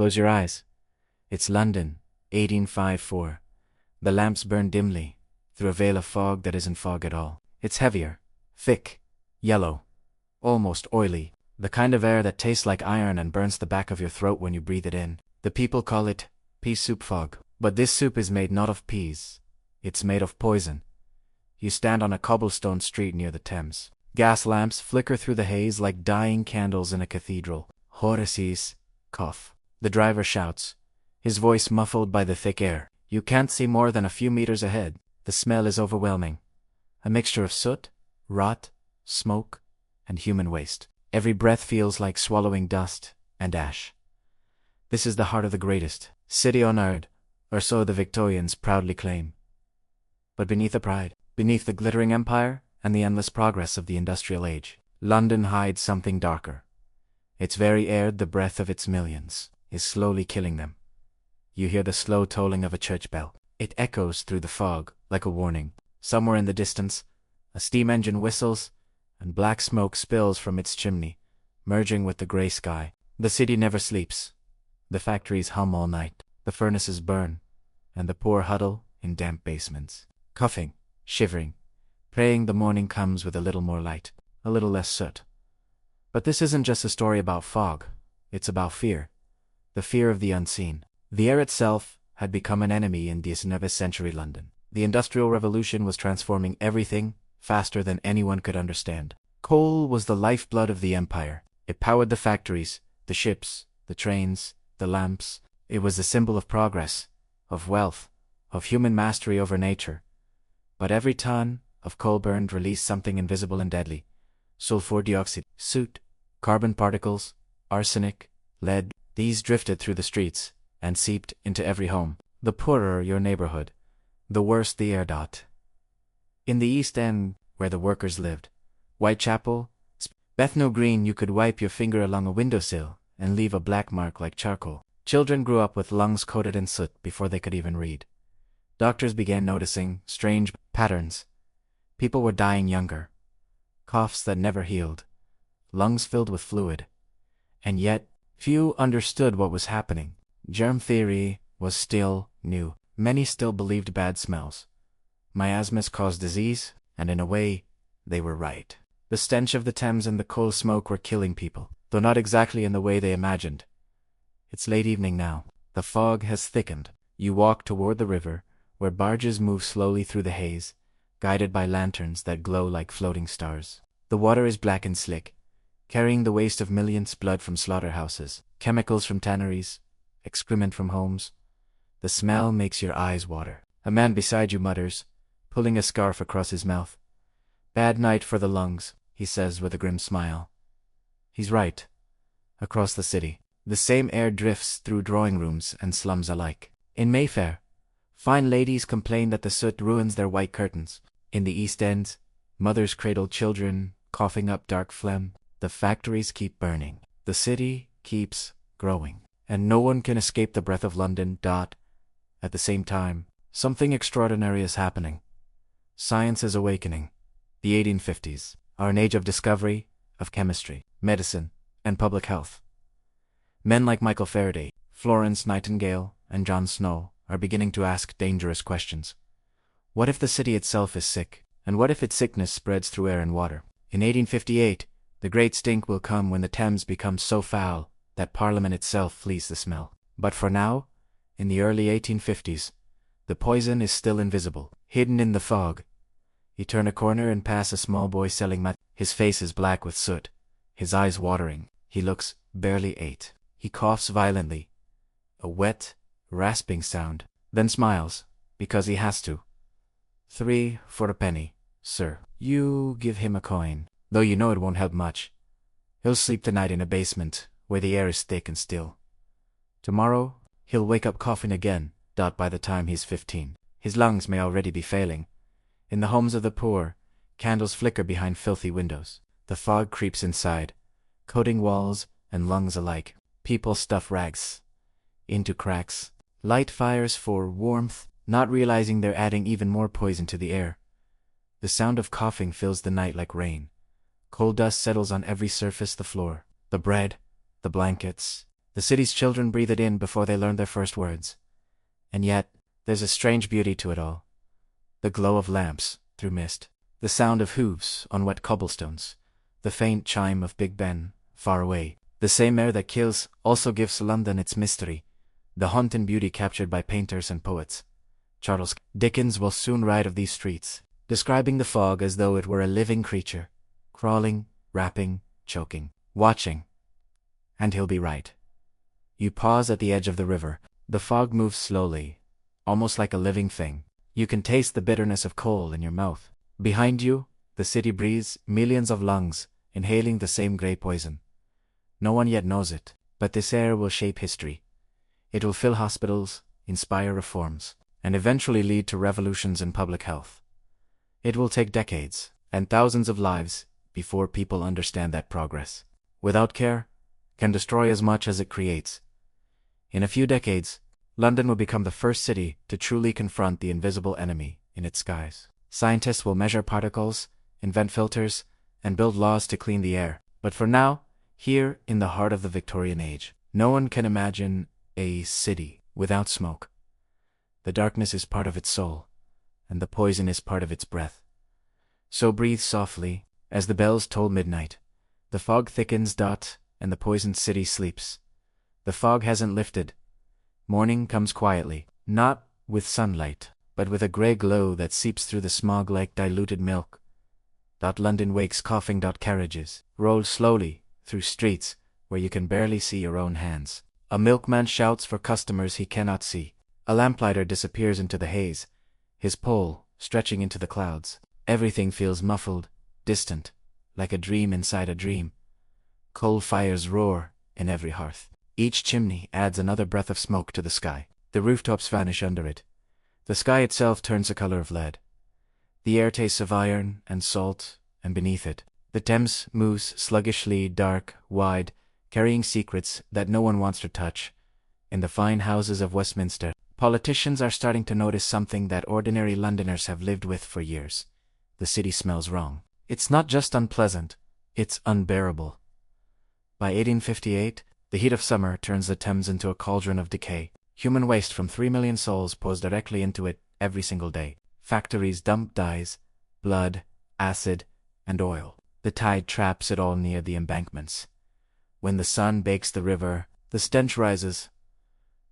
Close your eyes. It's London, 1854. The lamps burn dimly, through a veil of fog that isn't fog at all. It's heavier, thick, yellow, almost oily, the kind of air that tastes like iron and burns the back of your throat when you breathe it in. The people call it pea soup fog. But this soup is made not of peas. It's made of poison. You stand on a cobblestone street near the Thames. Gas lamps flicker through the haze like dying candles in a cathedral. Horaces, cough. The driver shouts, his voice muffled by the thick air. You can't see more than a few meters ahead. The smell is overwhelming. A mixture of soot, rot, smoke, and human waste. Every breath feels like swallowing dust and ash. This is the heart of the greatest city on earth, or so the Victorians proudly claim. But beneath the pride, beneath the glittering empire and the endless progress of the industrial age, London hides something darker. Its very air, the breath of its millions, is slowly killing them. You hear the slow tolling of a church bell. It echoes through the fog like a warning. Somewhere in the distance, a steam engine whistles, and black smoke spills from its chimney, merging with the gray sky. The city never sleeps. The factories hum all night. The furnaces burn, and the poor huddle in damp basements, coughing, shivering, praying the morning comes with a little more light, a little less soot. But this isn't just a story about fog. It's about fear. The fear of the unseen. The air itself had become an enemy in 19th century London. The Industrial Revolution was transforming everything faster than anyone could understand. Coal was the lifeblood of the empire. It powered the factories, the ships, the trains, the lamps. It was the symbol of progress, of wealth, of human mastery over nature. But every ton of coal burned released something invisible and deadly. Sulfur dioxide, soot, carbon particles, arsenic, lead. These drifted through the streets and seeped into every home. The poorer your neighborhood, the worse the air. In the East End, where the workers lived, Whitechapel, Bethnal Green, you could wipe your finger along a windowsill and leave a black mark like charcoal. Children grew up with lungs coated in soot before they could even read. Doctors began noticing strange patterns. People were dying younger. Coughs that never healed. Lungs filled with fluid. And yet, few understood what was happening. Germ theory was still new. Many still believed bad smells. Miasmas caused disease, and in a way, they were right. The stench of the Thames and the coal smoke were killing people, though not exactly in the way they imagined. It's late evening now. The fog has thickened. You walk toward the river, where barges move slowly through the haze, guided by lanterns that glow like floating stars. The water is black and slick, carrying the waste of millions, blood from slaughterhouses, chemicals from tanneries, excrement from homes. The smell makes your eyes water. A man beside you mutters, pulling a scarf across his mouth. "Bad night for the lungs," he says with a grim smile. He's right. Across the city, the same air drifts through drawing rooms and slums alike. In Mayfair, fine ladies complain that the soot ruins their white curtains. In the East End, mothers cradle children, coughing up dark phlegm. The factories keep burning. The city keeps growing. And no one can escape the breath of London. At the same time, something extraordinary is happening. Science is awakening. The 1850s are an age of discovery, of chemistry, medicine, and public health. Men like Michael Faraday, Florence Nightingale, and John Snow are beginning to ask dangerous questions. What if the city itself is sick? And what if its sickness spreads through air and water? In 1858, the great stink will come when the Thames becomes so foul that Parliament itself flees the smell. But for now, in the early 1850s, the poison is still invisible, hidden in the fog. You turn a corner and pass a small boy selling mat. His face is black with soot, his eyes watering. He looks barely 8. He coughs violently, a wet, rasping sound, then smiles, because he has to. 3 for a penny, sir. You give him a coin, though you know it won't help much. He'll sleep tonight in a basement, where the air is thick and still. Tomorrow, he'll wake up coughing again. By the time he's 15, his lungs may already be failing. In the homes of the poor, candles flicker behind filthy windows. The fog creeps inside, coating walls and lungs alike. People stuff rags into cracks, light fires for warmth, not realizing they're adding even more poison to the air. The sound of coughing fills the night like rain. Coal dust settles on every surface, the floor, the bread, the blankets, The city's children breathe it in before they learn their first words. And yet, there's a strange beauty to it all. The glow of lamps through mist, the sound of hooves on wet cobblestones, the faint chime of Big Ben far away. The same air that kills also gives London its mystery, the haunting beauty captured by painters and poets. Charles Dickens will soon write of these streets, describing the fog as though it were a living creature, crawling, rapping, choking, watching. And he'll be right. You pause at the edge of the river. The fog moves slowly, almost like a living thing. You can taste the bitterness of coal in your mouth. Behind you, the city breathes millions of lungs, inhaling the same grey poison. No one yet knows it, but this air will shape history. It will fill hospitals, inspire reforms, and eventually lead to revolutions in public health. It will take decades, and thousands of lives, before people understand that progress, without care, can destroy as much as it creates. In a few decades, London will become the first city to truly confront the invisible enemy in its skies. Scientists will measure particles, invent filters, and build laws to clean the air. But for now, here in the heart of the Victorian Age, no one can imagine a city without smoke. The darkness is part of its soul, and the poison is part of its breath. So breathe softly, as the bells toll midnight. The fog thickens, and the poisoned city sleeps. The fog hasn't lifted. Morning comes quietly, not with sunlight, but with a grey glow that seeps through the smog like diluted milk. London wakes coughing. Carriages roll slowly through streets where you can barely see your own hands. A milkman shouts for customers he cannot see. A lamplighter disappears into the haze, his pole stretching into the clouds. Everything feels muffled, distant, like a dream inside a dream. Coal fires roar in every hearth. Each chimney adds another breath of smoke to the sky. The rooftops vanish under it. The sky itself turns the color of lead. The air tastes of iron and salt, and beneath it, the Thames moves sluggishly, dark, wide, carrying secrets that no one wants to touch. In the fine houses of Westminster, politicians are starting to notice something that ordinary Londoners have lived with for years. The city smells wrong. It's not just unpleasant, it's unbearable. By 1858, the heat of summer turns the Thames into a cauldron of decay. Human waste from 3 million souls pours directly into it every single day. Factories dump dyes, blood, acid, and oil. The tide traps it all near the embankments. When the sun bakes the river, the stench rises.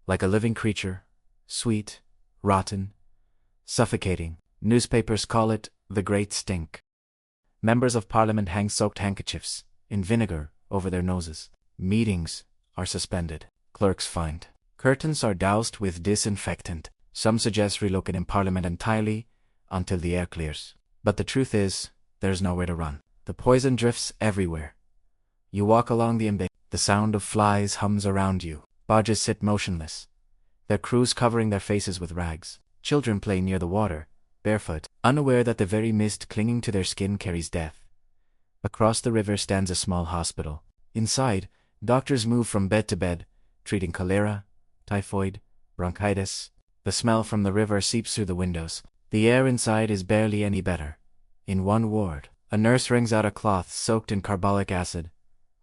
Like a living creature, sweet, rotten, suffocating. Newspapers call it the Great Stink. Members of Parliament hang soaked handkerchiefs in vinegar over their noses. Meetings are suspended. Clerks fined. Curtains are doused with disinfectant. Some suggest relocating Parliament entirely until the air clears. But the truth is, there's nowhere to run. The poison drifts everywhere. You walk along the embankment. The sound of flies hums around you. Barges sit motionless, their crews covering their faces with rags. Children play near the water, barefoot, unaware that the very mist clinging to their skin carries death. Across the river stands a small hospital. Inside, doctors move from bed to bed, treating cholera, typhoid, bronchitis. The smell from the river seeps through the windows. The air inside is barely any better. In one ward, a nurse wrings out a cloth soaked in carbolic acid,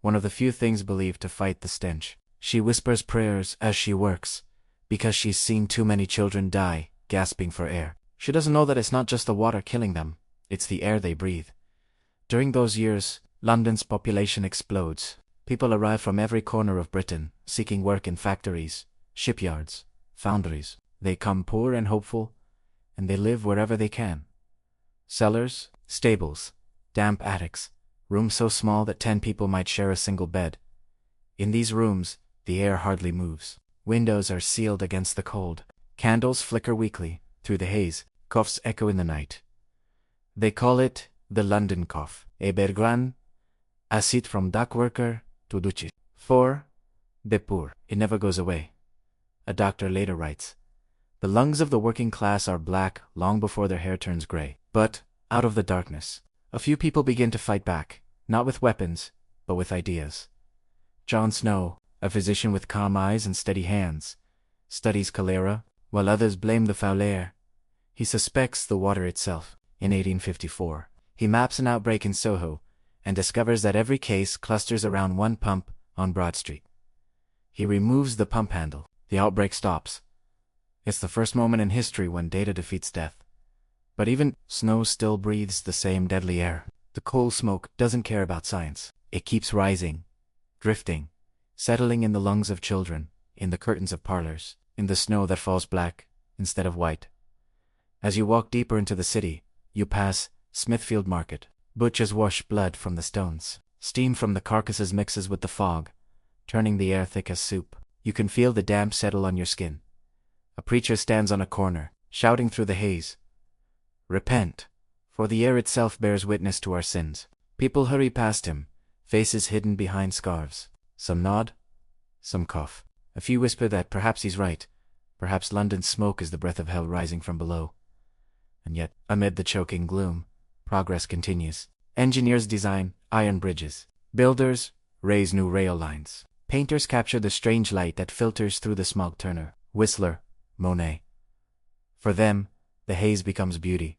one of the few things believed to fight the stench. She whispers prayers as she works, because she's seen too many children die, gasping for air. She doesn't know that it's not just the water killing them, it's the air they breathe. During those years, London's population explodes. People arrive from every corner of Britain, seeking work in factories, shipyards, foundries. They come poor and hopeful, and they live wherever they can. Cellars, stables, damp attics, rooms so small that 10 people might share a single bed. In these rooms, the air hardly moves. Windows are sealed against the cold. Candles flicker weakly through the haze. Coughs echo in the night. They call it the London cough. Ebergran, acid from dock worker to duchi. For the poor, it never goes away. A doctor later writes, the lungs of the working class are black long before their hair turns gray. But, out of the darkness, a few people begin to fight back, not with weapons, but with ideas. John Snow, a physician with calm eyes and steady hands, studies cholera, while others blame the foul air. He suspects the water itself. In 1854, he maps an outbreak in Soho, and discovers that every case clusters around one pump on Broad Street. He removes the pump handle. The outbreak stops. It's the first moment in history when data defeats death. But even snow still breathes the same deadly air. The coal smoke doesn't care about science. It keeps rising, drifting, settling in the lungs of children, in the curtains of parlors, in the snow that falls black instead of white. As you walk deeper into the city, you pass Smithfield Market. Butchers wash blood from the stones. Steam from the carcasses mixes with the fog, turning the air thick as soup. You can feel the damp settle on your skin. A preacher stands on a corner, shouting through the haze, "Repent, for the air itself bears witness to our sins." People hurry past him, faces hidden behind scarves. Some nod, some cough. A few whisper that perhaps he's right. Perhaps London's smoke is the breath of hell rising from below. And yet, amid the choking gloom, progress continues. Engineers design iron bridges. Builders raise new rail lines. Painters capture the strange light that filters through the smog. Turner, Whistler, Monet. For them, the haze becomes beauty.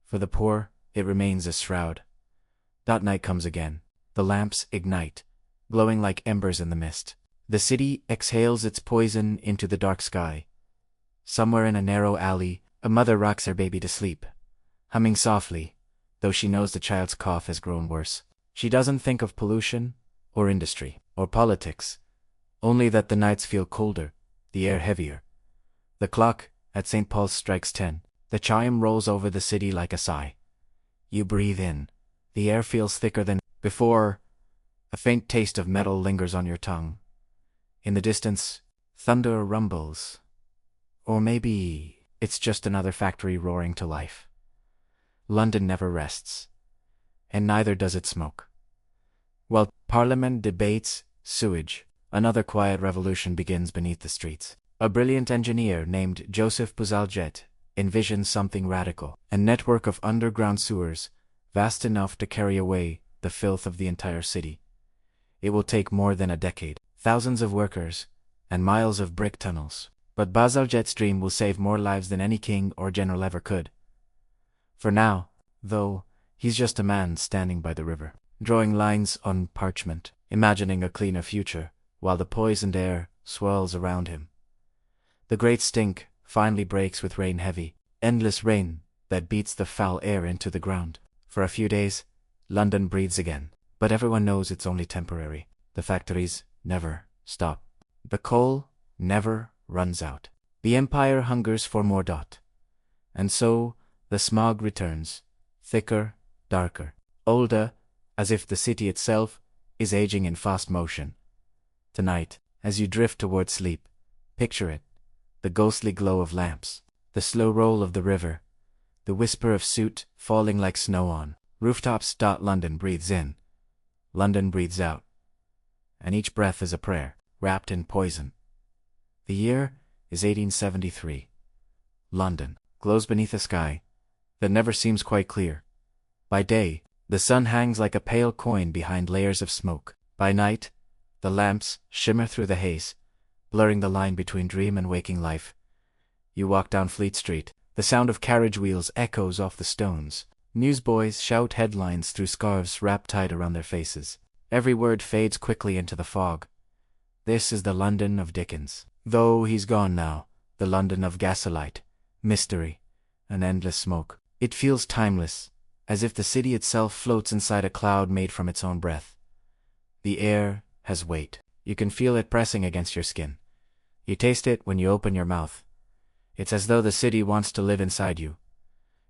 For the poor, it remains a shroud. Night comes again. The lamps ignite, glowing like embers in the mist. The city exhales its poison into the dark sky. Somewhere in a narrow alley, a mother rocks her baby to sleep, humming softly, though she knows the child's cough has grown worse. She doesn't think of pollution, or industry, or politics, only that the nights feel colder, the air heavier. The clock at St. Paul's strikes 10. The chime rolls over the city like a sigh. You breathe in. The air feels thicker than before. A faint taste of metal lingers on your tongue. In the distance, thunder rumbles. Or maybe it's just another factory roaring to life. London never rests, and neither does its smoke. While Parliament debates sewage, another quiet revolution begins beneath the streets. A brilliant engineer named Joseph Bazalgette envisions something radical, a network of underground sewers vast enough to carry away the filth of the entire city. It will take more than a decade, thousands of workers, and miles of brick tunnels. But Bazalgette's dream will save more lives than any king or general ever could. For now, though, he's just a man standing by the river, drawing lines on parchment, imagining a cleaner future, while the poisoned air swirls around him. The great stink finally breaks with rain heavy, endless rain that beats the foul air into the ground. For a few days, London breathes again, but everyone knows it's only temporary. The factories never stop. The coal never runs out. The empire hungers for more. And so, the smog returns, thicker, darker, older, as if the city itself is aging in fast motion. Tonight, as you drift toward sleep, picture it, the ghostly glow of lamps, the slow roll of the river, the whisper of soot falling like snow on rooftops. London breathes in, London breathes out, and each breath is a prayer, wrapped in poison. The year is 1873. London glows beneath a sky that never seems quite clear. By day, the sun hangs like a pale coin behind layers of smoke. By night, the lamps shimmer through the haze, blurring the line between dream and waking life. You walk down Fleet Street. The sound of carriage wheels echoes off the stones. Newsboys shout headlines through scarves wrapped tight around their faces. Every word fades quickly into the fog. This is the London of Dickens. Though he's gone now, the London of gaslight, mystery, and endless smoke. It feels timeless, as if the city itself floats inside a cloud made from its own breath. The air has weight. You can feel it pressing against your skin. You taste it when you open your mouth. It's as though the city wants to live inside you.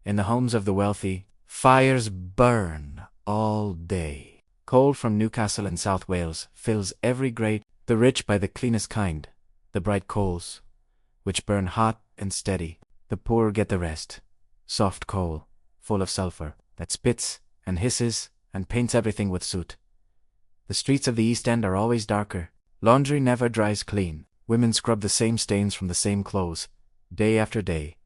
In the homes of the wealthy, fires burn all day. Coal from Newcastle and South Wales fills every grate. The rich buy the cleanest kind, the bright coals, which burn hot and steady. The poor get the rest, soft coal, full of sulfur, that spits and hisses and paints everything with soot. The streets of the East End are always darker. Laundry never dries clean. Women scrub the same stains from the same clothes, day after day.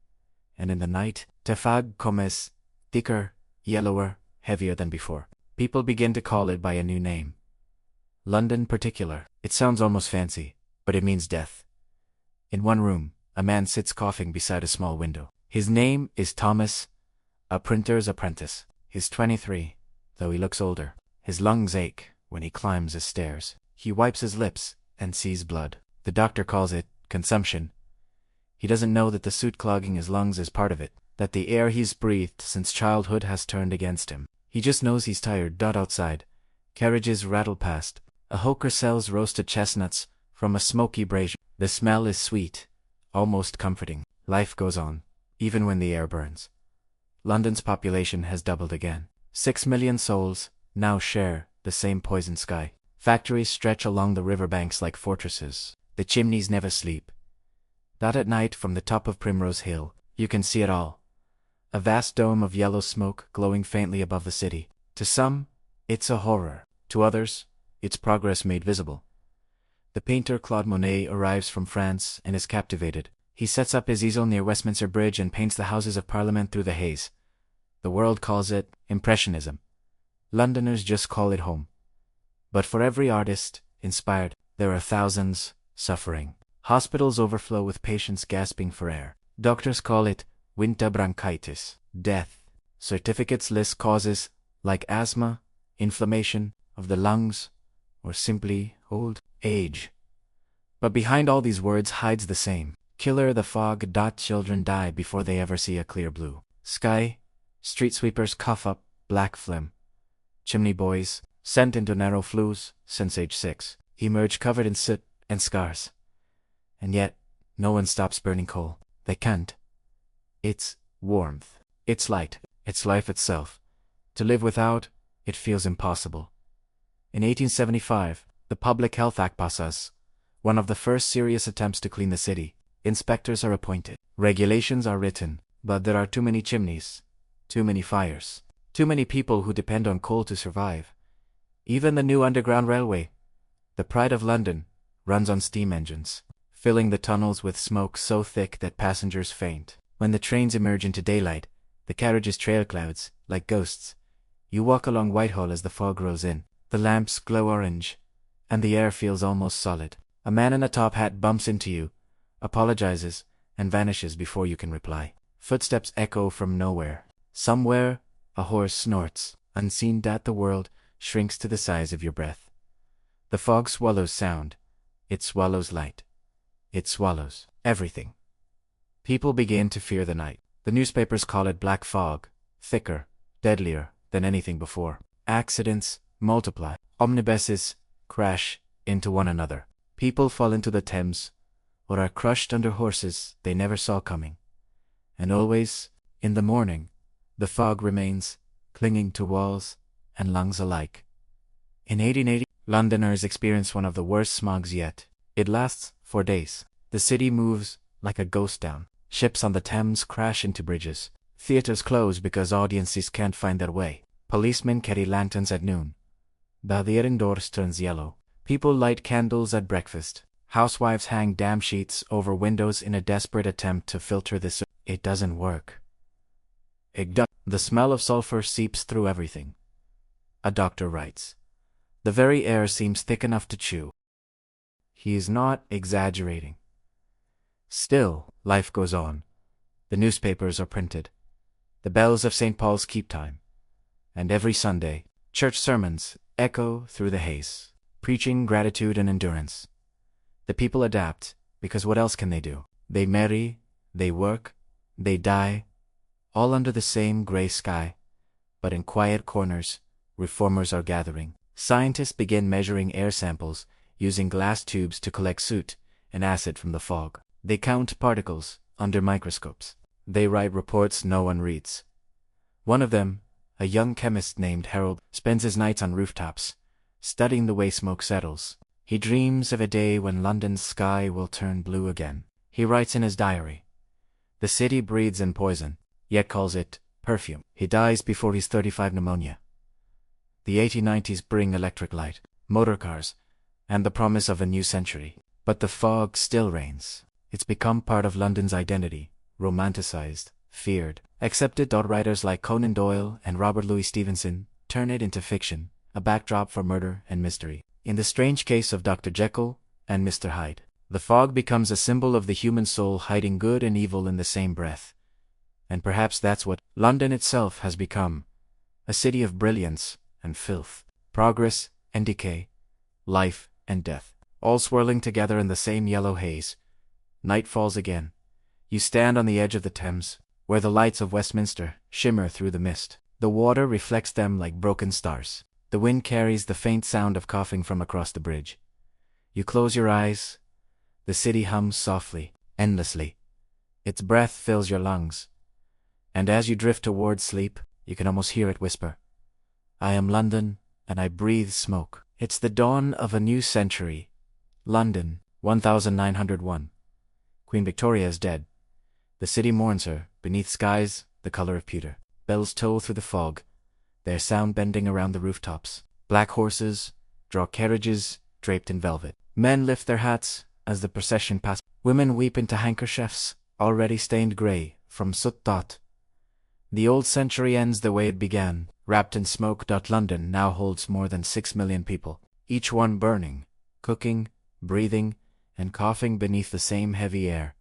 And in the night, tefag comes, thicker, yellower, heavier than before. People begin to call it by a new name. London particular. It sounds almost fancy, but it means death. In one room, a man sits coughing beside a small window. His name is Thomas, a printer's apprentice. He's 23, though he looks older. His lungs ache when he climbs his stairs. He wipes his lips, and sees blood. The doctor calls it consumption. He doesn't know that the soot clogging his lungs is part of it, that the air he's breathed since childhood has turned against him. He just knows he's tired. Outside, carriages rattle past. A hawker sells roasted chestnuts from a smoky brazier. The smell is sweet, almost comforting. Life goes on, even when the air burns. London's population has doubled again. 6 million souls now share the same poison sky. Factories stretch along the riverbanks like fortresses. The chimneys never sleep. At night, from the top of Primrose Hill, you can see it all. A vast dome of yellow smoke glowing faintly above the city. To some, it's a horror. To others, it's progress made visible. The painter Claude Monet arrives from France and is captivated. He sets up his easel near Westminster Bridge and paints the Houses of Parliament through the haze. The world calls it Impressionism. Londoners just call it home. But for every artist inspired, there are thousands suffering. Hospitals overflow with patients gasping for air. Doctors call it winter bronchitis, death. Certificates list causes like asthma, inflammation of the lungs, or simply old age. But behind all these words hides the same killer: the fog. Children die before they ever see a clear blue sky. Street sweepers cough up black phlegm. Chimney boys, sent into narrow flues since age 6, emerge covered in soot and scars. And yet, no one stops burning coal. They can't. It's warmth. It's light. It's life itself. To live without, it feels impossible. In 1875, the Public Health Act passes, one of the first serious attempts to clean the city. Inspectors are appointed. Regulations are written, but there are too many chimneys, too many fires, too many people who depend on coal to survive. Even the new Underground Railway, the pride of London, runs on steam engines, filling the tunnels with smoke so thick that passengers faint. When the trains emerge into daylight, the carriages trail clouds, like ghosts. You walk along Whitehall as the fog rolls in. The lamps glow orange, and the air feels almost solid. A man in a top hat bumps into you, apologizes, and vanishes before you can reply. Footsteps echo from nowhere. Somewhere, a horse snorts, unseen. The world shrinks to the size of your breath. The fog swallows sound. It swallows light. It swallows everything. People begin to fear the night. The newspapers call it black fog, thicker, deadlier than anything before. Accidents multiply. Omnibuses crash into one another. People fall into the Thames or are crushed under horses they never saw coming. And always, in the morning, the fog remains, clinging to walls and lungs alike. In 1880, Londoners experience one of the worst smogs yet. It lasts for days. The city moves like a ghost town. Ships on the Thames crash into bridges. Theaters close because audiences can't find their way. Policemen carry lanterns at noon. The air indoors turns yellow. People light candles at breakfast. Housewives hang damp sheets over windows in a desperate attempt to filter the soot. It doesn't work. The smell of sulfur seeps through everything. A doctor writes. The very air seems thick enough to chew. He is not exaggerating. Still, life goes on. The newspapers are printed. The bells of St. Paul's keep time. And every Sunday, church sermons echo through the haze, preaching gratitude and endurance. The people adapt, because what else can they do? They marry, they work, they die, all under the same gray sky. But in quiet corners, reformers are gathering. Scientists begin measuring air samples, using glass tubes to collect soot and acid from the fog. They count particles under microscopes. They write reports no one reads. One of them, a young chemist named Harold, spends his nights on rooftops, studying the way smoke settles. He dreams of a day when London's sky will turn blue again. He writes in his diary, "The city breathes in poison, yet calls it perfume." He dies before he's 35 pneumonia. The 1890s bring electric light, motor cars, and the promise of a new century. But the fog still reigns. It's become part of London's identity, romanticized, feared, accepted. Writers like Conan Doyle and Robert Louis Stevenson turn it into fiction, a backdrop for murder and mystery. In The Strange Case of Dr. Jekyll and Mr. Hyde, the fog becomes a symbol of the human soul hiding good and evil in the same breath. And perhaps that's what London itself has become, a city of brilliance and filth, progress and decay, life and death. all swirling together in the same yellow haze. Night falls again. You stand on the edge of the Thames, where the lights of Westminster shimmer through the mist. The water reflects them like broken stars. The wind carries the faint sound of coughing from across the bridge. You close your eyes. The city hums softly, endlessly. Its breath fills your lungs. And as you drift towards sleep, you can almost hear it whisper, "I am London, and I breathe smoke." It's the dawn of a new century. London, 1901. Queen Victoria is dead. The city mourns her, beneath skies the color of pewter. Bells toll through the fog, their sound bending around the rooftops. Black horses draw carriages draped in velvet. Men lift their hats as the procession passes. Women weep into handkerchiefs, already stained grey from soot. The old century ends the way it began, wrapped in smoke. London now holds more than 6 million people, each one burning, cooking, breathing, and coughing beneath the same heavy air.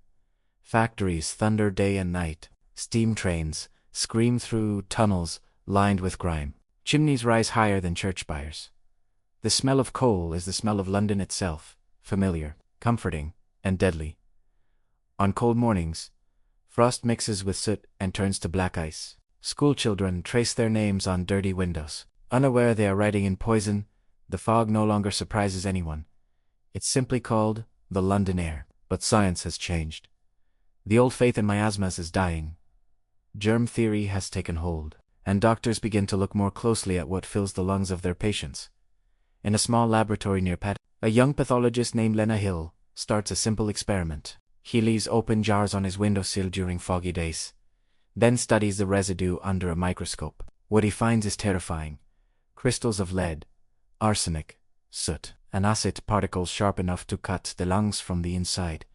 Factories thunder day and night. Steam trains scream through tunnels lined with grime. Chimneys rise higher than church spires. The smell of coal is the smell of London itself, familiar, comforting, and deadly. On cold mornings, frost mixes with soot and turns to black ice. Schoolchildren trace their names on dirty windows. Unaware they are writing in poison, the fog no longer surprises anyone. It's simply called the London air. But science has changed. The old faith in miasmas is dying. Germ theory has taken hold, and doctors begin to look more closely at what fills the lungs of their patients. In a small laboratory near Pat, a young pathologist named Lena Hill starts a simple experiment. He leaves open jars on his windowsill during foggy days, then studies the residue under a microscope. What he finds is terrifying. Crystals of lead, arsenic, soot, and acid particles sharp enough to cut the lungs from the inside.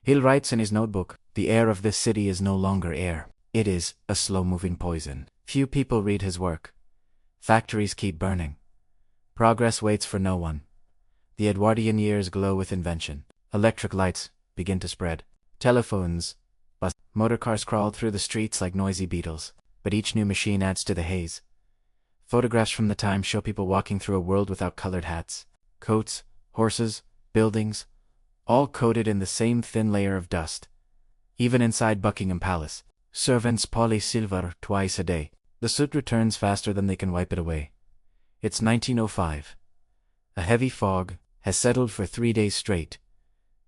Hill writes in his notebook, "The air of this city is no longer air. It is a slow-moving poison." Few people read his work. Factories keep burning. Progress waits for no one. The Edwardian years glow with invention. Electric lights begin to spread. Telephones, bus, motorcars crawl through the streets like noisy beetles, but each new machine adds to the haze. Photographs from the time show people walking through a world without colored hats. Coats, horses, buildings, all coated in the same thin layer of dust. Even inside Buckingham Palace, servants polish silver twice a day. The soot returns faster than they can wipe it away. It's 1905. A heavy fog has settled for 3 days straight.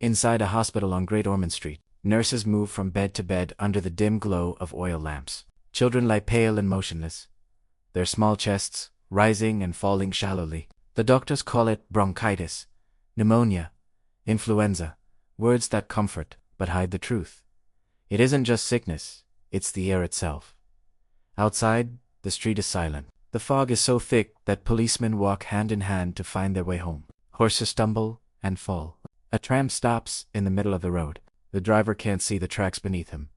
Inside a hospital on Great Ormond Street, nurses move from bed to bed under the dim glow of oil lamps. Children lie pale and motionless, their small chests rising and falling shallowly. The doctors call it bronchitis, pneumonia, influenza, words that comfort but hide the truth. It isn't just sickness, it's the air itself. Outside, the street is silent. The fog is so thick that policemen walk hand in hand to find their way home. Horses stumble and fall. A tram stops in the middle of the road. The driver can't see the tracks beneath him.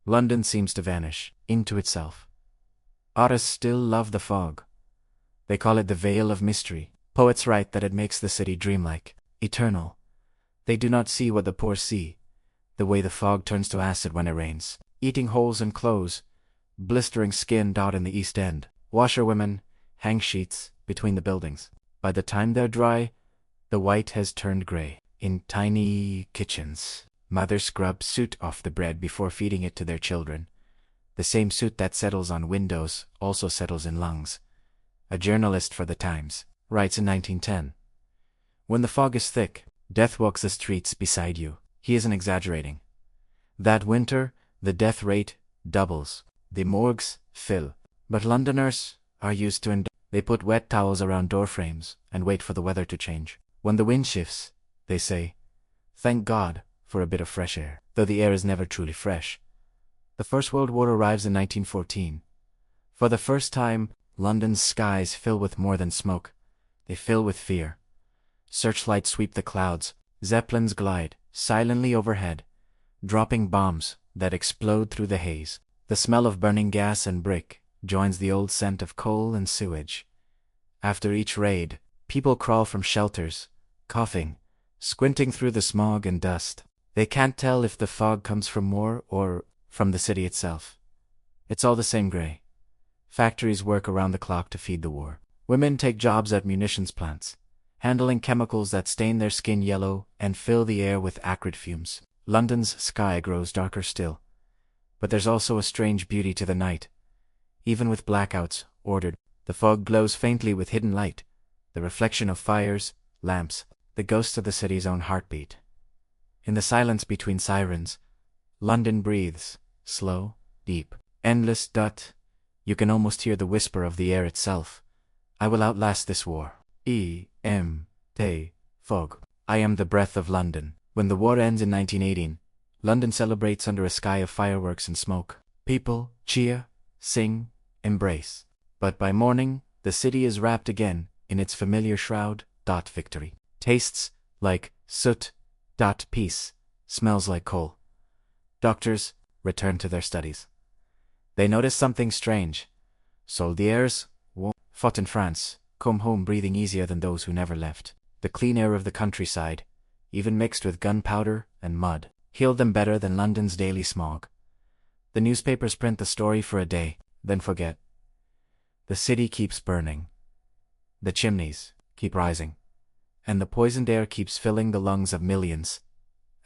London seems to vanish into itself. Artists still love the fog. They call it the veil of mystery. Poets write that it makes the city dreamlike, eternal. They do not see what the poor see, the way the fog turns to acid when it rains, eating holes in clothes, blistering skin out in the East End. Washerwomen hang sheets between the buildings. By the time they're dry, the white has turned gray. In tiny kitchens, mothers scrub soot off the bread before feeding it to their children. The same soot that settles on windows also settles in lungs. A journalist for the Times writes in 1910, "When the fog is thick, death walks the streets beside you." He isn't exaggerating. That winter, the death rate doubles. The morgues fill. But Londoners are used to They put wet towels around door frames and wait for the weather to change. When the wind shifts, they say, "Thank God for a bit of fresh air," though the air is never truly fresh. The First World War arrives in 1914. For the first time, London's skies fill with more than smoke. They fill with fear. Searchlights sweep the clouds. Zeppelins glide silently overhead, dropping bombs that explode through the haze. The smell of burning gas and brick joins the old scent of coal and sewage. After each raid, people crawl from shelters, coughing, squinting through the smog and dust. They can't tell if the fog comes from war or from the city itself. It's all the same gray. Factories work around the clock to feed the war. Women take jobs at munitions plants, handling chemicals that stain their skin yellow and fill the air with acrid fumes. London's sky grows darker still. But there's also a strange beauty to the night. Even with blackouts ordered, the fog glows faintly with hidden light, the reflection of fires, lamps, the ghosts of the city's own heartbeat. In the silence between sirens, London breathes, slow, deep, endless. You can almost hear the whisper of the air itself. I will outlast this war. Fog. I am the breath of London. When the war ends in 1918, London celebrates under a sky of fireworks and smoke. People cheer, sing, embrace. But by morning, the city is wrapped again in its familiar shroud. Victory. Tastes like soot. Peace. Smells like coal. Doctors return to their studies. They notice something strange. Soldiers, fought in France, come home breathing easier than those who never left. The clean air of the countryside, even mixed with gunpowder and mud, healed them better than London's daily smog. The newspapers print the story for a day, then forget. The city keeps burning. The chimneys keep rising. And the poisoned air keeps filling the lungs of millions.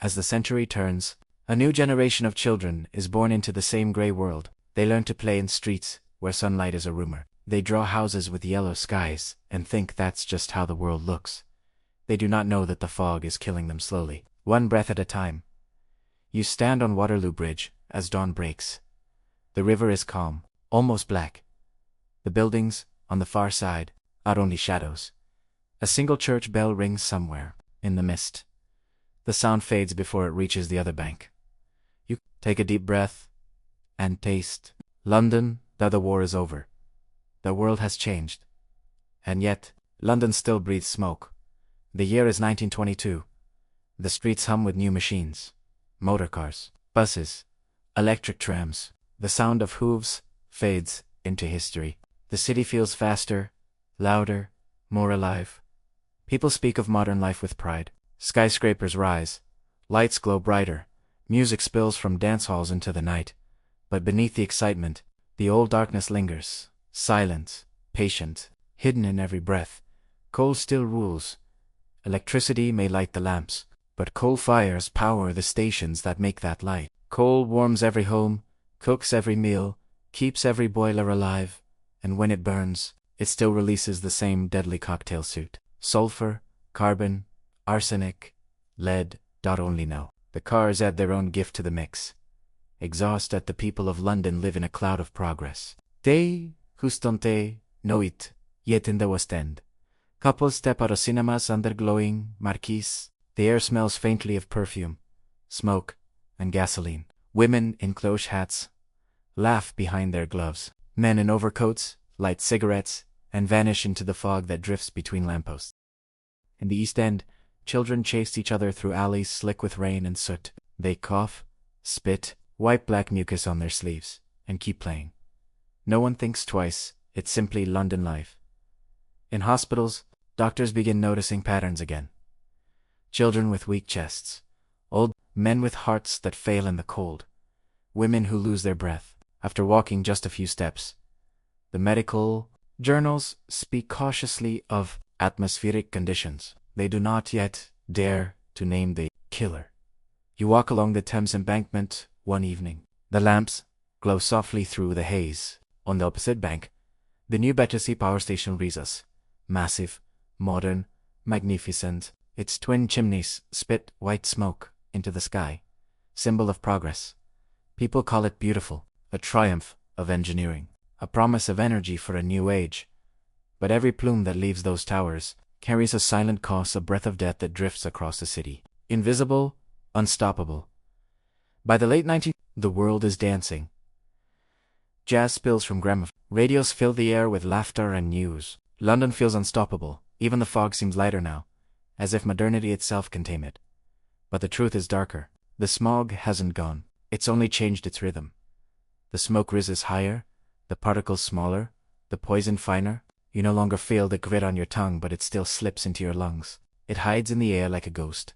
As the century turns, a new generation of children is born into the same grey world. They learn to play in streets where sunlight is a rumor. They draw houses with yellow skies and think that's just how the world looks. They do not know that the fog is killing them slowly, one breath at a time. You stand on Waterloo Bridge as dawn breaks. The river is calm, almost black. The buildings, on the far side, are only shadows. A single church bell rings somewhere, in the mist. The sound fades before it reaches the other bank. You take a deep breath and taste London, that the war is over. The world has changed. And yet, London still breathes smoke. The year is 1922. The streets hum with new machines. Motor cars, buses, electric trams. The sound of hooves fades into history. The city feels faster, louder, more alive. People speak of modern life with pride. Skyscrapers rise. Lights glow brighter. Music spills from dance halls into the night. But beneath the excitement, the old darkness lingers. Silent, patient, hidden in every breath. Coal still rules. Electricity may light the lamps, but coal fires power the stations that make that light. Coal warms every home, cooks every meal, keeps every boiler alive, and when it burns, it still releases the same deadly cocktail suit. Sulfur, carbon, arsenic, lead. Only know. The cars add their own gift to the mix. Exhaust at the people of London live in a cloud of progress. They who stunte know it, yet in the West End. Couples step out of cinemas under glowing marquees. The air smells faintly of perfume, smoke, and gasoline. Women in cloche hats laugh behind their gloves. Men in overcoats light cigarettes and vanish into the fog that drifts between lampposts. In the East End, children chase each other through alleys slick with rain and soot. They cough, spit, wipe black mucus on their sleeves, and keep playing. No one thinks twice, it's simply London life. In hospitals, doctors begin noticing patterns again. Children with weak chests, old men with hearts that fail in the cold, women who lose their breath after walking just a few steps. The medical journals speak cautiously of atmospheric conditions. They do not yet dare to name the killer. You walk along the Thames embankment one evening. The lamps glow softly through the haze. On the opposite bank, the new Battersea power station reaches. Massive, modern, magnificent. Its twin chimneys spit white smoke into the sky, symbol of progress. People call it beautiful, a triumph of engineering, a promise of energy for a new age. But every plume that leaves those towers carries a silent cost, a breath of death that drifts across the city. Invisible, unstoppable. By the late 19th, the world is dancing. Jazz spills from gramophone. Radios fill the air with laughter and news. London feels unstoppable. Even the fog seems lighter now, as if modernity itself can tame it. But the truth is darker. The smog hasn't gone. It's only changed its rhythm. The smoke rises higher, the particles smaller, the poison finer. You no longer feel the grit on your tongue, but it still slips into your lungs. It hides in the air like a ghost.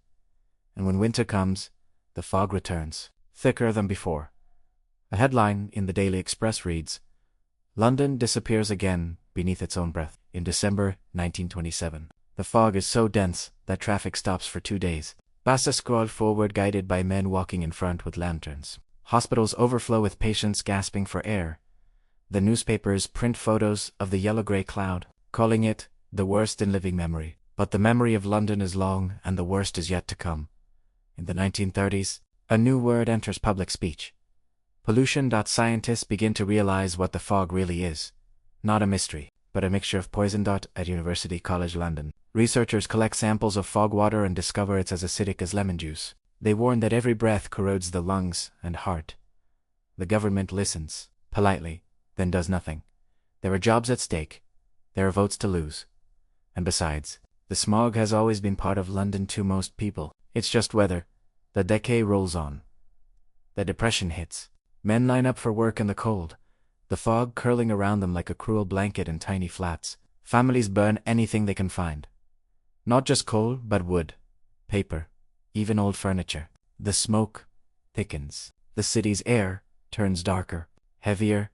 And when winter comes, the fog returns, thicker than before. A headline in the Daily Express reads, "London disappears again beneath its own breath." In December 1927, The fog is so dense that traffic stops for 2 days. Buses scroll forward guided by men walking in front with lanterns. Hospitals overflow with patients gasping for air. The newspapers print photos of the yellow-gray cloud, calling it the worst in living memory. But the memory of London is long and the worst is yet to come. In the 1930s, a new word enters public speech. Pollution. Scientists begin to realize what the fog really is. Not a mystery, but a mixture of poison. At University College London, researchers collect samples of fog water and discover it's as acidic as lemon juice. They warn that every breath corrodes the lungs and heart. The government listens, politely, then does nothing. There are jobs at stake. There are votes to lose. And besides, the smog has always been part of London to most people. It's just weather. The decade rolls on. The depression hits. Men line up for work in the cold, the fog curling around them like a cruel blanket in tiny flats. Families burn anything they can find. Not just coal, but wood, paper, even old furniture. The smoke thickens. The city's air turns darker, heavier,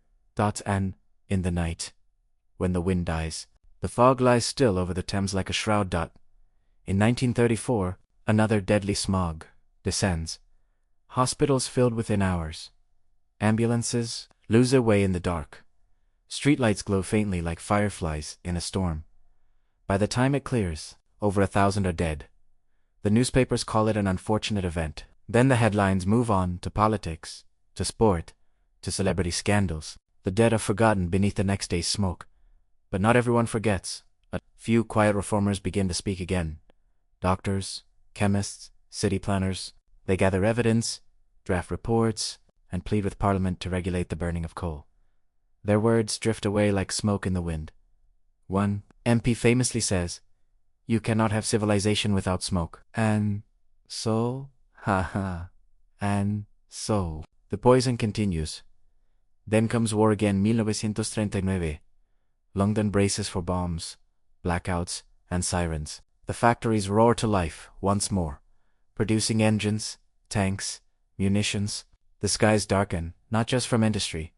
and, in the night, when the wind dies, the fog lies still over the Thames like a shroud. In 1934, another deadly smog descends. Hospitals filled within hours. Ambulances lose their way in the dark. Streetlights glow faintly like fireflies in a storm. By the time it clears, over 1,000 are dead. The newspapers call it an unfortunate event. Then the headlines move on to politics, to sport, to celebrity scandals. The dead are forgotten beneath the next day's smoke. But not everyone forgets. A few quiet reformers begin to speak again. Doctors, chemists, city planners. They gather evidence, draft reports, and plead with Parliament to regulate the burning of coal. Their words drift away like smoke in the wind. One MP famously says, "You cannot have civilization without smoke." And so, and so. The poison continues. Then comes war again. 1939. London braces for bombs, blackouts, and sirens. The factories roar to life once more, producing engines, tanks, munitions. The skies darken, not just from industry,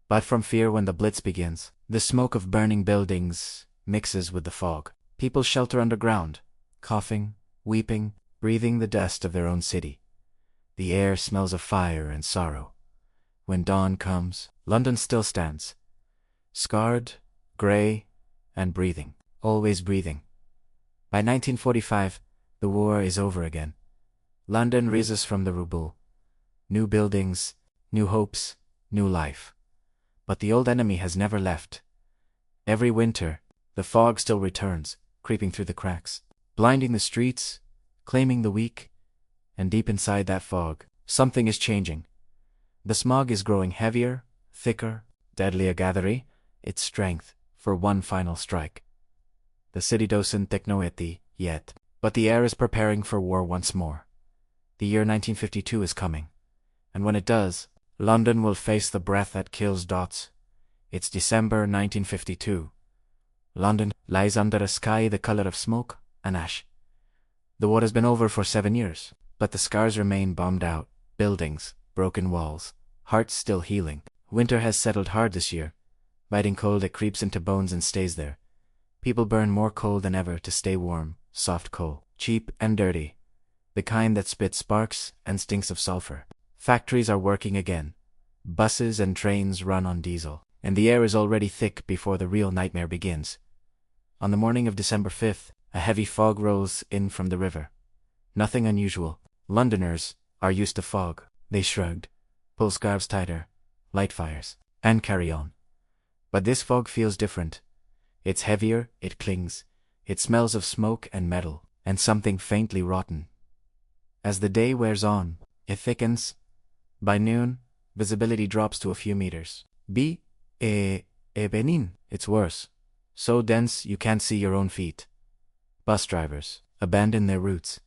but from fear when the blitz begins. The smoke of burning buildings mixes with the fog. People shelter underground, coughing, weeping, breathing the dust of their own city. The air smells of fire and sorrow. When dawn comes, London still stands, scarred, gray, and breathing, always breathing. By 1945, the war is over again. London rises from the rubble. New buildings, new hopes, new life. But the old enemy has never left. Every winter, the fog still returns, creeping through the cracks, blinding the streets, claiming the weak, and deep inside that fog, something is changing. The smog is growing heavier, thicker, deadlier, gathering its strength for one final strike. The city doesn't know it yet, but the air is preparing for war once more. The year 1952 is coming, and when it does, London will face the breath that kills. It's December 1952. London lies under a sky the color of smoke and ash. The war has been over for 7 years, but the scars remain. Bombed out buildings, broken walls, hearts still healing. Winter has settled hard this year. Biting cold, it creeps into bones and stays there. People burn more coal than ever to stay warm, soft coal, cheap and dirty, the kind that spits sparks and stinks of sulfur. Factories are working again. Buses and trains run on diesel, and the air is already thick before the real nightmare begins. On the morning of December 5th, a heavy fog rolls in from the river. Nothing unusual. Londoners are used to fog. They shrugged, pull scarves tighter, light fires, and carry on. But this fog feels different. It's heavier, it clings, it smells of smoke and metal, and something faintly rotten. As the day wears on, it thickens. By noon, visibility drops to a few meters. Benin, it's worse. So dense you can't see your own feet. Bus drivers abandon their routes.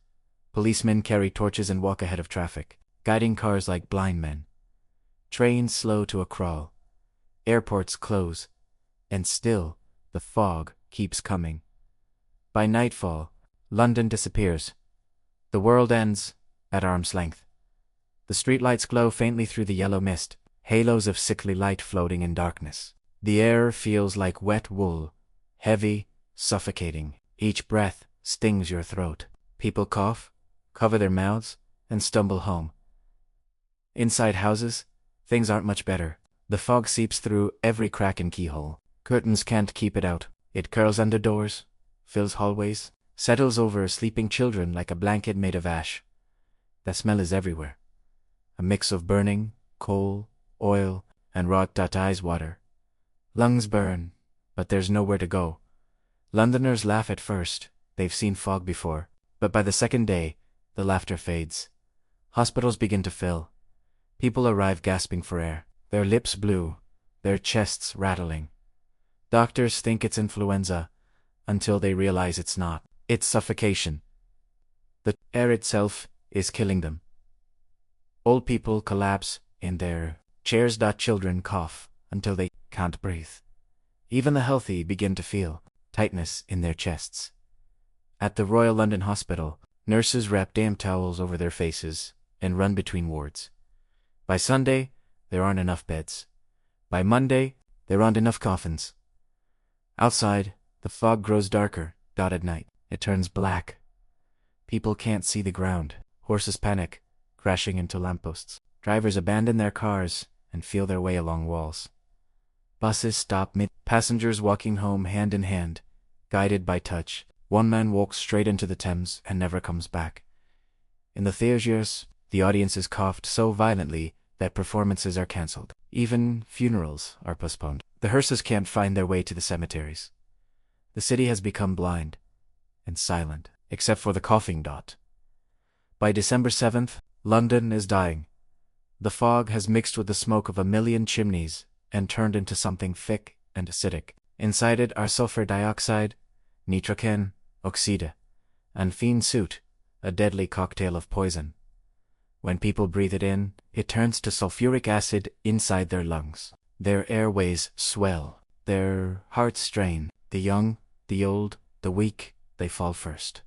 Policemen carry torches and walk ahead of traffic, guiding cars like blind men. Trains slow to a crawl. Airports close. And still, the fog keeps coming. By nightfall, London disappears. The world ends at arm's length. The streetlights glow faintly through the yellow mist, halos of sickly light floating in darkness. The air feels like wet wool, heavy, suffocating. Each breath stings your throat. People cough, cover their mouths, and stumble home. Inside houses, things aren't much better. The fog seeps through every crack and keyhole. Curtains can't keep it out. It curls under doors, fills hallways, settles over sleeping children like a blanket made of ash. The smell is everywhere. A mix of burning, coal, oil, and rot ice water. Lungs burn, but there's nowhere to go. Londoners laugh at first. They've seen fog before. But by the second day, the laughter fades. Hospitals begin to fill. People arrive gasping for air, their lips blue, their chests rattling. Doctors think it's influenza, until they realize it's not. It's suffocation. The air itself is killing them. Old people collapse in their chairs. Children cough until they can't breathe. Even the healthy begin to feel tightness in their chests. At the Royal London Hospital, nurses wrap damp towels over their faces and run between wards. By Sunday, there aren't enough beds. By Monday, there aren't enough coffins. Outside, the fog grows darker. At night, it turns black. People can't see the ground. Horses panic, crashing into lampposts. Drivers abandon their cars and feel their way along walls. Buses stop mid. Passengers walking home hand in hand, guided by touch. One man walks straight into the Thames and never comes back. In the theatres, the audiences coughed so violently that performances are cancelled. Even funerals are postponed. The hearses can't find their way to the cemeteries. The city has become blind and silent, except for the coughing. By December 7th, London is dying. The fog has mixed with the smoke of 1,000,000 chimneys and turned into something thick and acidic. Inside it are sulfur dioxide, nitrogen, oxide, and fiend soot, a deadly cocktail of poison. When people breathe it in, it turns to sulfuric acid inside their lungs. Their airways swell, their hearts strain. The young, the old, the weak, they fall first.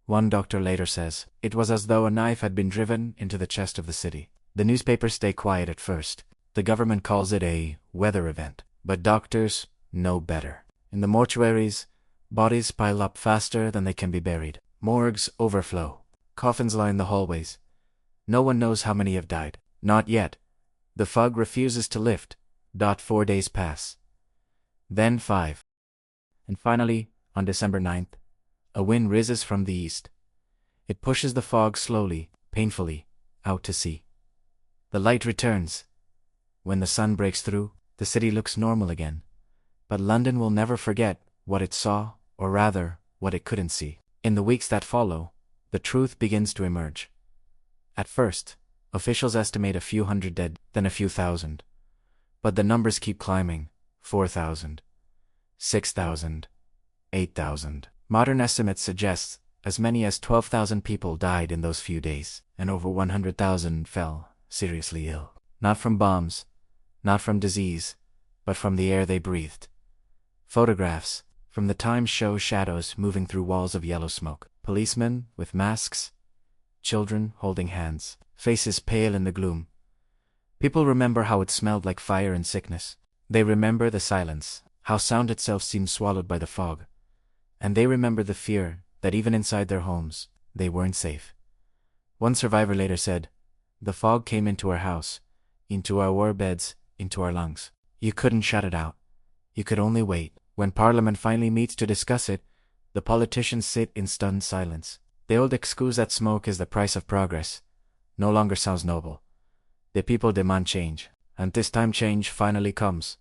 One doctor later says, "It was as though a knife had been driven into the chest of the city." The newspapers stay quiet at first. The government calls it a weather event. But doctors know better. In the mortuaries, bodies pile up faster than they can be buried. Morgues overflow. Coffins line the hallways. No one knows how many have died. Not yet. The fog refuses to lift. 4 days pass. Then 5. And finally, on December 9th, a wind rises from the east. It pushes the fog slowly, painfully, out to sea. The light returns. When the sun breaks through, the city looks normal again. But London will never forget what it saw, or rather, what it couldn't see. In the weeks that follow, the truth begins to emerge. At first, officials estimate a few hundred dead, then a few thousand. But the numbers keep climbing. 4,000. 6,000. 8,000. Modern estimates suggest as many as 12,000 people died in those few days, and over 100,000 fell seriously ill. Not from bombs, not from disease, but from the air they breathed. Photographs from the time show shadows moving through walls of yellow smoke. Policemen with masks, children holding hands, faces pale in the gloom. People remember how it smelled like fire and sickness. They remember the silence, how sound itself seemed swallowed by the fog. And they remember the fear that even inside their homes, they weren't safe. One survivor later said, "The fog came into our house, into our war beds, into our lungs. You couldn't shut it out. You could only wait." When Parliament finally meets to discuss it, the politicians sit in stunned silence. The old excuse that smoke is the price of progress no longer sounds noble. The people demand change, and this time change finally comes.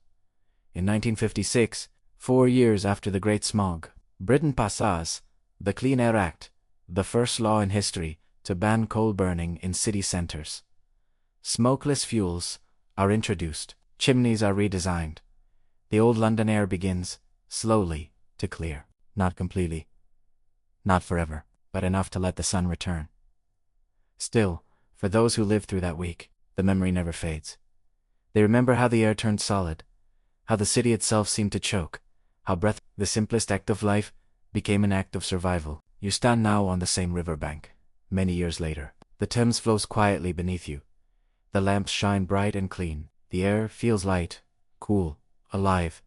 In 1956, 4 years after the Great Smog, Britain passes the Clean Air Act, the first law in history to ban coal burning in city centers. Smokeless fuels are introduced, chimneys are redesigned. The old London air begins, slowly, to clear. Not completely. Not forever, but enough to let the sun return. Still, for those who lived through that week, the memory never fades. They remember how the air turned solid, how the city itself seemed to choke, how the simplest act of life became an act of survival. You stand now on the same riverbank. Many years later, the Thames flows quietly beneath you. The lamps shine bright and clean. The air feels light, cool, alive.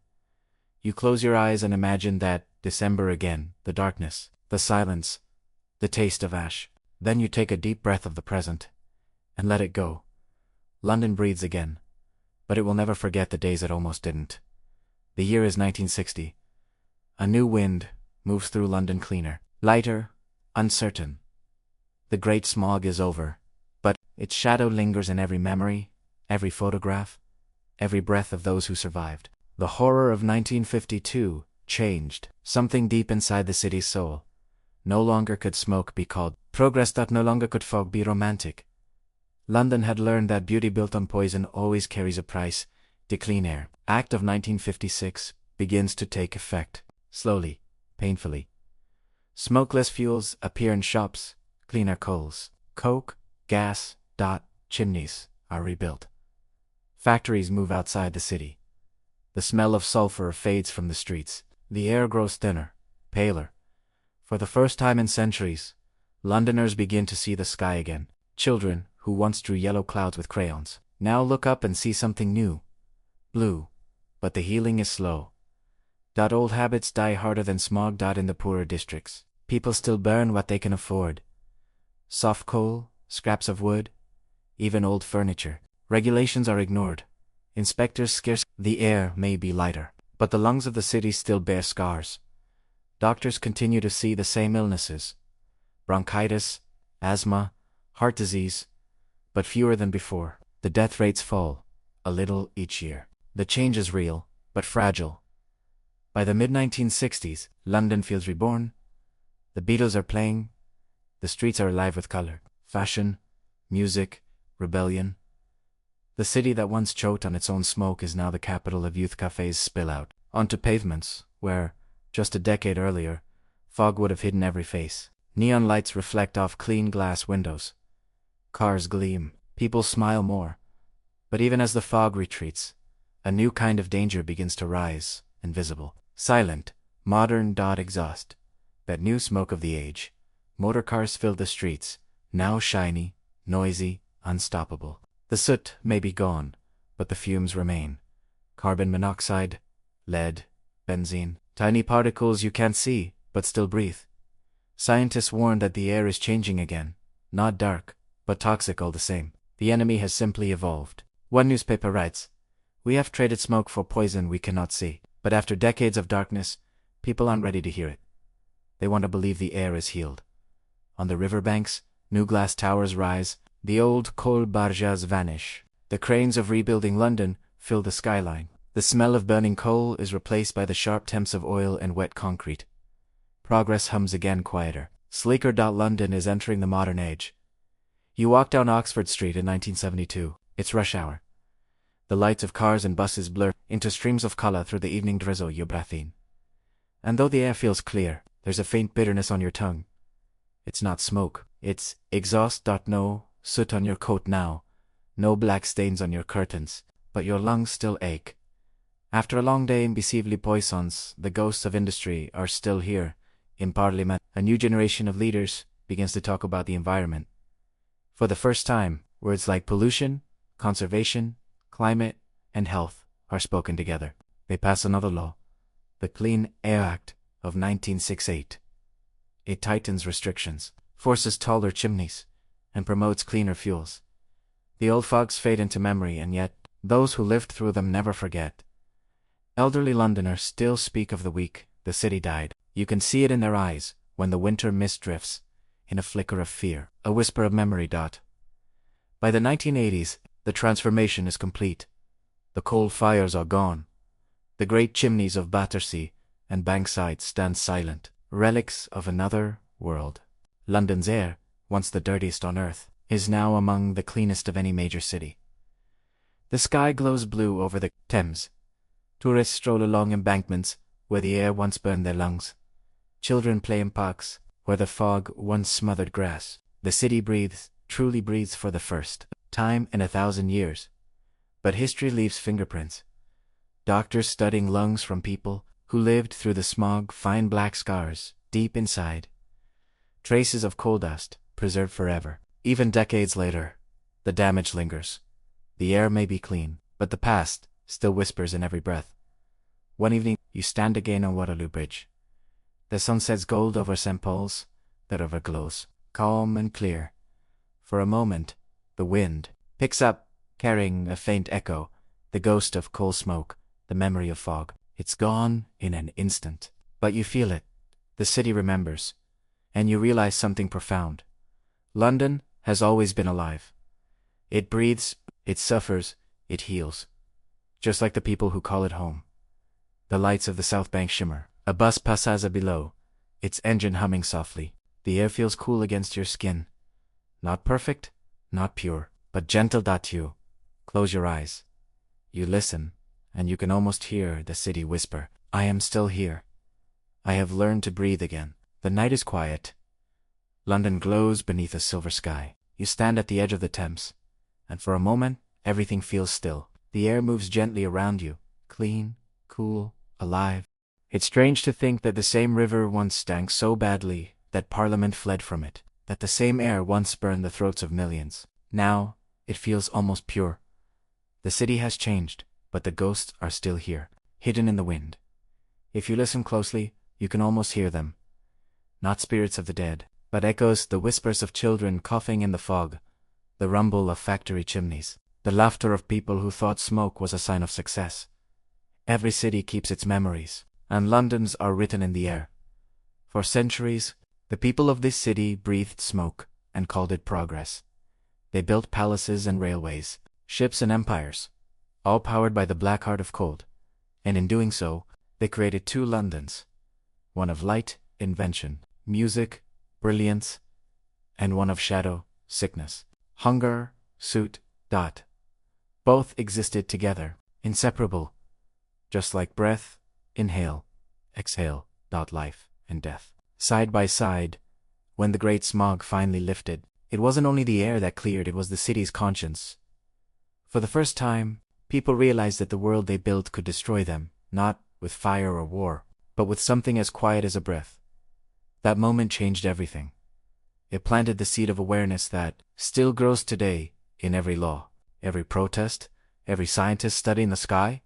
You close your eyes and imagine that, December again, the darkness, the silence, the taste of ash. Then you take a deep breath of the present and let it go. London breathes again, but it will never forget the days it almost didn't. The year is 1960. A new wind moves through London, cleaner, lighter, uncertain. The great smog is over, but its shadow lingers in every memory, every photograph, every breath of those who survived. The horror of 1952 changed something deep inside the city's soul. No longer could smoke be called progress, that no longer could fog be romantic. London had learned that beauty built on poison always carries a price. The Clean Air Act of 1956 begins to take effect, slowly, painfully. Smokeless fuels appear in shops, cleaner coals, coke, gas, chimneys are rebuilt. Factories move outside the city. The smell of sulfur fades from the streets. The air grows thinner, paler. For the first time in centuries, Londoners begin to see the sky again. Children, who once drew yellow clouds with crayons, now look up and see something new. Blue. But the healing is slow. Old habits die harder than smog. In the poorer districts, people still burn what they can afford. Soft coal, scraps of wood, even old furniture. Regulations are ignored. Inspectors scarce. The air may be lighter, but the lungs of the city still bear scars. Doctors continue to see the same illnesses: bronchitis, asthma, heart disease, but fewer than before. The death rates fall, a little each year. The change is real, but fragile. By the mid-1960s, London feels reborn. The Beatles are playing. The streets are alive with color, fashion, music, rebellion. The city that once choked on its own smoke is now the capital of youth. Cafes spill out onto pavements, where, just a decade earlier, fog would have hidden every face. Neon lights reflect off clean glass windows. Cars gleam. People smile more. But even as the fog retreats, a new kind of danger begins to rise, invisible, silent, modern. Exhaust. That new smoke of the age. Motor cars fill the streets, now shiny, noisy, unstoppable. The soot may be gone, but the fumes remain. Carbon monoxide, lead, benzene, tiny particles you can't see, but still breathe. Scientists warn that the air is changing again, not dark, but toxic all the same. The enemy has simply evolved. One newspaper writes, "We have traded smoke for poison we cannot see." But after decades of darkness, people aren't ready to hear it. They want to believe the air is healed. On the riverbanks, new glass towers rise. The old coal barges vanish. The cranes of rebuilding London fill the skyline. The smell of burning coal is replaced by the sharp temps of oil and wet concrete. Progress hums again, quieter, sleeker. London is entering the modern age. You walk down Oxford Street in 1972. It's rush hour. The lights of cars and buses blur into streams of color through the evening drizzle you breathe in. And though the air feels clear, there's a faint bitterness on your tongue. It's not smoke, it's exhaust. No soot on your coat now, no black stains on your curtains, but your lungs still ache. After a long day in Vesuvius Poissons, the ghosts of industry are still here. In Parliament, a new generation of leaders begins to talk about the environment. For the first time, words like pollution, conservation, climate, and health are spoken together. They pass another law, the Clean Air Act of 1968. It tightens restrictions, forces taller chimneys, and promotes cleaner fuels. The old fogs fade into memory, and yet, those who lived through them never forget. Elderly Londoners still speak of the week the city died. You can see it in their eyes when the winter mist drifts, in a flicker of fear, a whisper of memory. By the 1980s, the transformation is complete. The coal fires are gone. The great chimneys of Battersea and Bankside stand silent, relics of another world. London's air, once the dirtiest on earth, is now among the cleanest of any major city. The sky glows blue over the Thames. Tourists stroll along embankments where the air once burned their lungs. Children play in parks where the fog once smothered grass. The city breathes, truly breathes for the first time in 1,000 years. But history leaves fingerprints. Doctors studying lungs from people who lived through the smog find black scars deep inside. Traces of coal dust, preserved forever. Even decades later, the damage lingers. The air may be clean, but the past still whispers in every breath. One evening, you stand again on Waterloo Bridge. The sun sets gold over St. Paul's, the river glows, calm and clear. For a moment, the wind picks up, carrying a faint echo, the ghost of coal smoke, the memory of fog. It's gone in an instant. But you feel it. The city remembers. And you realize something profound. London has always been alive. It breathes, it suffers, it heals. Just like the people who call it home. The lights of the South Bank shimmer. A bus passes below, its engine humming softly. The air feels cool against your skin. Not perfect, not pure, but gentle. You close your eyes. You listen, and you can almost hear the city whisper, I am still here. I have learned to breathe again. The night is quiet. London glows beneath a silver sky. You stand at the edge of the Thames, and for a moment, everything feels still. The air moves gently around you, clean, cool, alive. It's strange to think that the same river once stank so badly that Parliament fled from it, that the same air once burned the throats of millions. Now, it feels almost pure. The city has changed, but the ghosts are still here, hidden in the wind. If you listen closely, you can almost hear them. Not spirits of the dead, but echoes, the whispers of children coughing in the fog, the rumble of factory chimneys, the laughter of people who thought smoke was a sign of success. Every city keeps its memories, and London's are written in the air. For centuries, the people of this city breathed smoke and called it progress. They built palaces and railways, ships and empires, all powered by the black heart of cold. And in doing so, they created two Londons. One of light, invention, music, brilliance, and one of shadow, sickness, hunger, soot. Both existed together, inseparable, just like breath, inhale, exhale. Life and death. Side by side, when the great smog finally lifted, it wasn't only the air that cleared, it was the city's conscience. For the first time, people realized that the world they built could destroy them, not with fire or war, but with something as quiet as a breath. That moment changed everything. It planted the seed of awareness that still grows today in every law, every protest, every scientist studying the sky.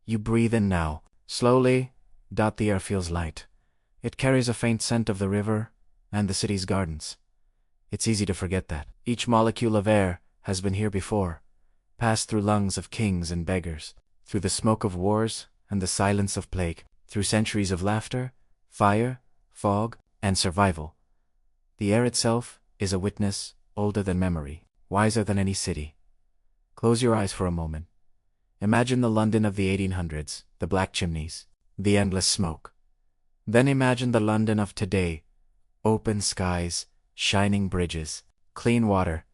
You breathe in now, slowly. The air feels light. It carries a faint scent of the river and the city's gardens. It's easy to forget that. Each molecule of air has been here before, passed through lungs of kings and beggars, through the smoke of wars and the silence of plague, through centuries of laughter, fire, fog, and survival. The air itself is a witness older than memory, wiser than any city. Close your eyes for a moment. Imagine the London of the 1800s, the black chimneys, the endless smoke. Then imagine the London of today, open skies, shining bridges, clean water.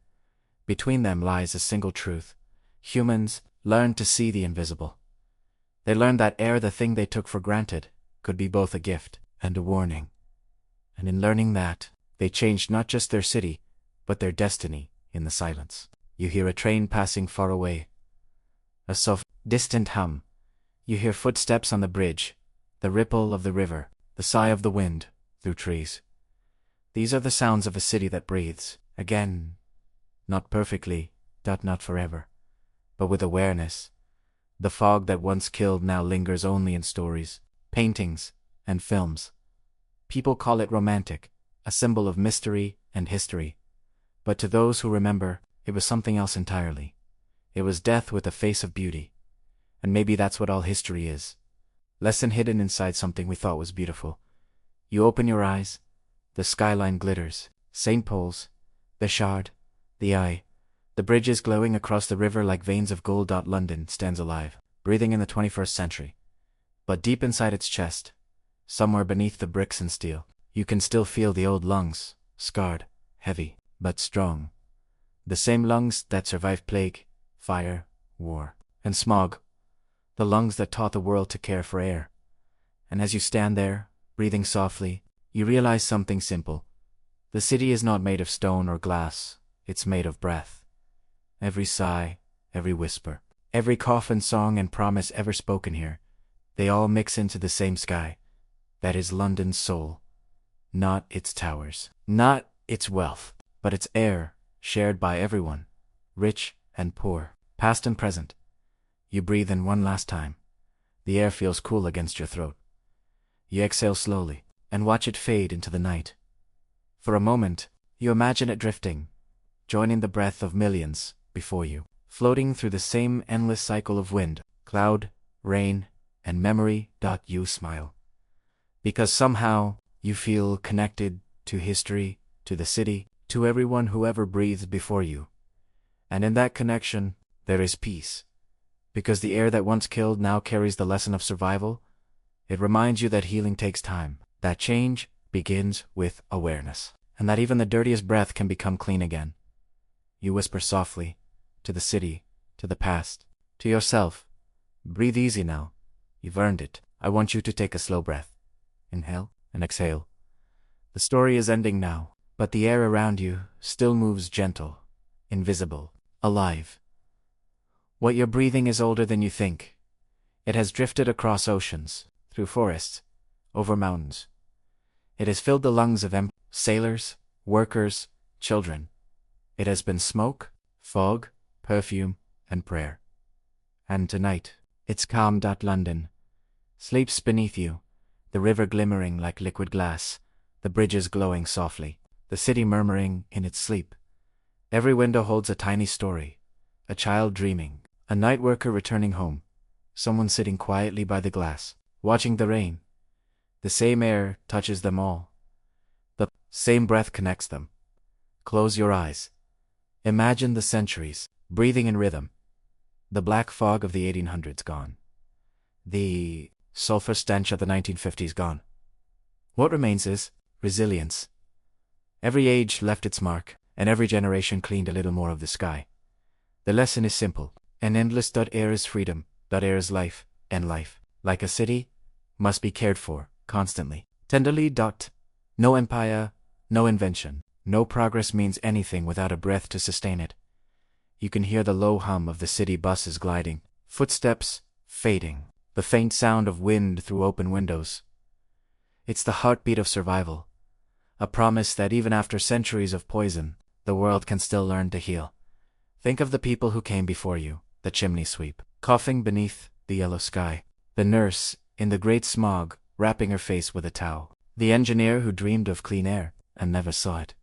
Between them lies a single truth. Humans learned to see the invisible. They learned that air, the thing they took for granted, could be both a gift and a warning. And in learning that, they changed not just their city, but their destiny in the silence. You hear a train passing far away. A soft, distant hum. You hear footsteps on the bridge, the ripple of the river, the sigh of the wind through trees. These are the sounds of a city that breathes, again, not perfectly, not forever, but with awareness. The fog that once killed now lingers only in stories, paintings, and films. People call it romantic, a symbol of mystery and history. But to those who remember, it was something else entirely. It was death with a face of beauty. And maybe that's what all history is. Lesson hidden inside something we thought was beautiful. You open your eyes, the skyline glitters, St. Paul's, the Shard, the Eye, the bridges glowing across the river like veins of gold. London stands alive, breathing in the 21st century. But deep inside its chest, somewhere beneath the bricks and steel, you can still feel the old lungs, scarred, heavy, but strong. The same lungs that survived plague, fire, war, and smog. The lungs that taught the world to care for air. And as you stand there, breathing softly, you realize something simple. The city is not made of stone or glass, it's made of breath. Every sigh, every whisper, every cough and song and promise ever spoken here, they all mix into the same sky. That is London's soul. Not its towers, not its wealth, but its air, shared by everyone, rich and poor, past and present. You breathe in one last time. The air feels cool against your throat. You exhale slowly. and watch it fade into the night. For a moment, you imagine it drifting, joining the breath of millions before you, floating through the same endless cycle of wind, cloud, rain, and memory. You smile. Because somehow, you feel connected to history, to the city, to everyone who ever breathed before you. And in that connection, there is peace. Because the air that once killed now carries the lesson of survival. It reminds you that healing takes time, that change begins with awareness, and that even the dirtiest breath can become clean again. You whisper softly, to the city, to the past, to yourself. Breathe easy now. You've earned it. I want you to take a slow breath. Inhale and exhale. The story is ending now, but the air around you still moves gentle, invisible, alive. What you're breathing is older than you think. It has drifted across oceans, through forests, over mountains. It has filled the lungs of sailors, workers, children. It has been smoke, fog, perfume, and prayer. And tonight, it's calm. London sleeps beneath you, the river glimmering like liquid glass, the bridges glowing softly, the city murmuring in its sleep. Every window holds a tiny story, a child dreaming, a night worker returning home, someone sitting quietly by the glass, watching the rain. The same air touches them all. The same breath connects them. Close your eyes. Imagine the centuries, breathing in rhythm. The black fog of the 1800s gone. The sulfur stench of the 1950s gone. What remains is resilience. Every age left its mark, and every generation cleaned a little more of the sky. The lesson is simple. An endless air is freedom, air is life, and life, like a city, must be cared for, constantly, tenderly. No empire, no invention, no progress means anything without a breath to sustain it. You can hear the low hum of the city buses gliding, footsteps fading, the faint sound of wind through open windows. It's the heartbeat of survival, a promise that even after centuries of poison, the world can still learn to heal. Think of the people who came before you, the chimney sweep, coughing beneath the yellow sky, the nurse in the great smog, wrapping her face with a towel, the engineer who dreamed of clean air and never saw it.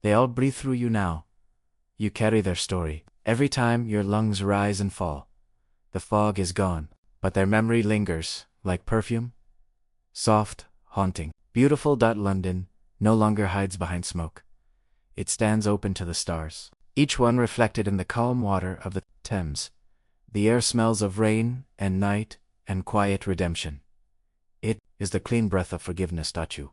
They all breathe through you now. You carry their story. Every time your lungs rise and fall, the fog is gone, but their memory lingers, like perfume. Soft, haunting, beautiful. London no longer hides behind smoke. It stands open to the stars, each one reflected in the calm water of the Thames. The air smells of rain and night and quiet redemption. It is the clean breath of forgiveness. You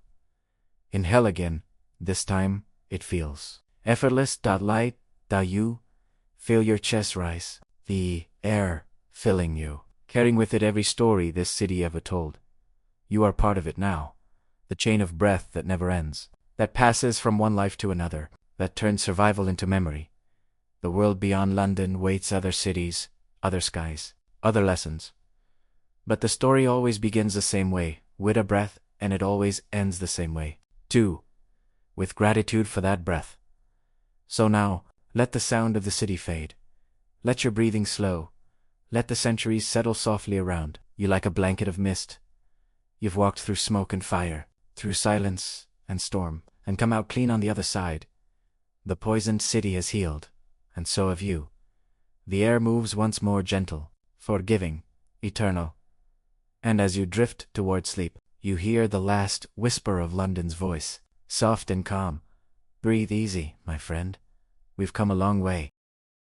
inhale again. This time, it feels effortless. Light. You feel your chest rise, the air filling you, carrying with it every story this city ever told. You are part of it now, the chain of breath that never ends, that passes from one life to another, that turns survival into memory. The world beyond London waits other cities, other skies, other lessons. But the story always begins the same way, with a breath, and it always ends the same way, too, with gratitude for that breath. So now, let the sound of the city fade. Let your breathing slow. Let the centuries settle softly around you like a blanket of mist. You've walked through smoke and fire, through silence and storm, and come out clean on the other side. The poisoned city has healed, and so have you. The air moves once more, gentle, forgiving, eternal. And as you drift toward sleep, you hear the last whisper of London's voice, soft and calm. Breathe easy, my friend. We've come a long way.